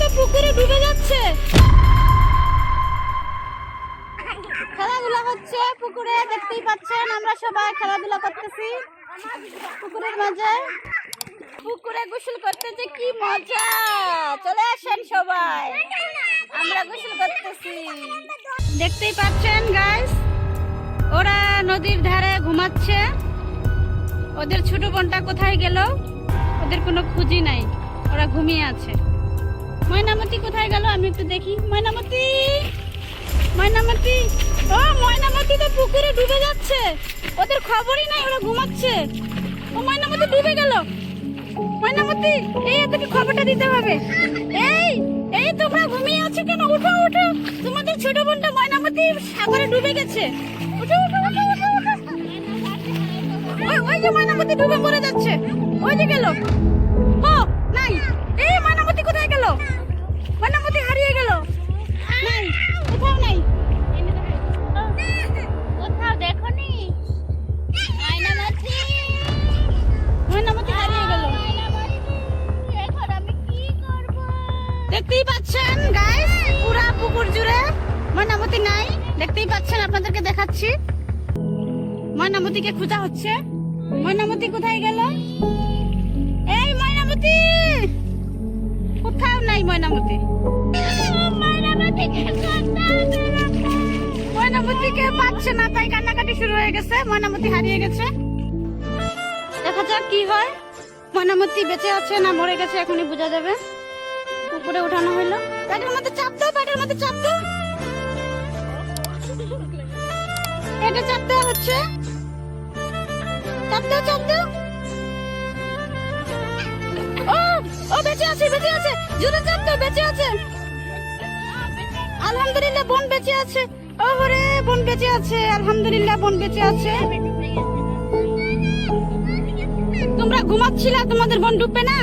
তো পুকুরে ডুবে যাচ্ছে। খেলাধুলা হচ্ছে পুকুরে, দেখতেই পাচ্ছেন আমরা সবাই খেলাধুলা করতেছি পুকুরের মাঝে। পুকুরে গোসল করতে যে কি মজা, চলে আসেন সবাই, আমরা গোসল করতেছি। দেখতেই পাচ্ছেন গাইস, ওরা নদীর ধারে ঘুমাচ্ছে। ওদের ছোট বোনটা কোথায় গেল, ওদের কোনো খুঁজই নাই, ওরা ঘুমিয়ে আছে। ময়নামতি কোথায় গেল আমি একটু দেখি। ময়নামতি, ময়নামতি, ও ময়নামতি তো পুকুরে ডুবে যাচ্ছে, ওদের খবরই নাই, ওরা ঘুমাচ্ছে। ও ময়নামতি ডুবে গেল। ময়নামতি, এই এদেরকে খবরটা দিতে হবে। এই এই তোমরা ঘুমিয়ে আছো কেন? উঠো উঠো, তোমাদের ছোট বোনটা ময়নামতি সাগরে ডুবে গেছে। উঠো উঠো উঠো উঠো উঠো। ওই যে ময়নামতি ডুবে মরে যাচ্ছে, ওই যে গেল। ও নাই, এই ময়নামতি কোথায় গেল? ময়নামতি হারিয়ে গেল, নাই, কোথাও নাই, কোথাও দেখোনি। ময়নামতি, ময়নামতি হারিয়ে গেল। এখন আমি কি করব? দেখতেই পাচ্ছেন গাইস, পুরা পুকুর জুড়ে ময়নামতি নাই। দেখতেই পাচ্ছেন, আপনাদেরকে দেখাচ্ছি। ময়নামতিকে খোঁজা হচ্ছে। ময়নামতি কোথায় গেল? এই ময়নামতি, কোথাও নাই ময়নামতি। ময়নামতিকে পাচ্ছে না, তাই কান্নাকাটি শুরু হয়ে গেছে। ময়নামতি হারিয়ে গেছে। দেখা যাক কি হয়, ময়নামতি বেঁচে আছে না মরে গেছে, এখনই বোঝা যাবে। উপরে উঠানো হইলো। পেটের মধ্যে চাপ দাও, পেটের মধ্যে চাপ দাও, পেটে চাপ দেওয়া হচ্ছে। চাপ দাও, চাপ দাও। ও ও বেঁচে আছে, বেঁচে আছে, জোরে চাপ দাও, বেঁচে আছে। আলহামদুলিল্লাহ বোন বেঁচে আছে। ওরে বোন বেঁচে আছে, আলহামদুলিল্লাহ বোন বেঁচে আছে। তোমরা ঘুমাচ্ছিলা, তোমাদের বোন ডুববে না।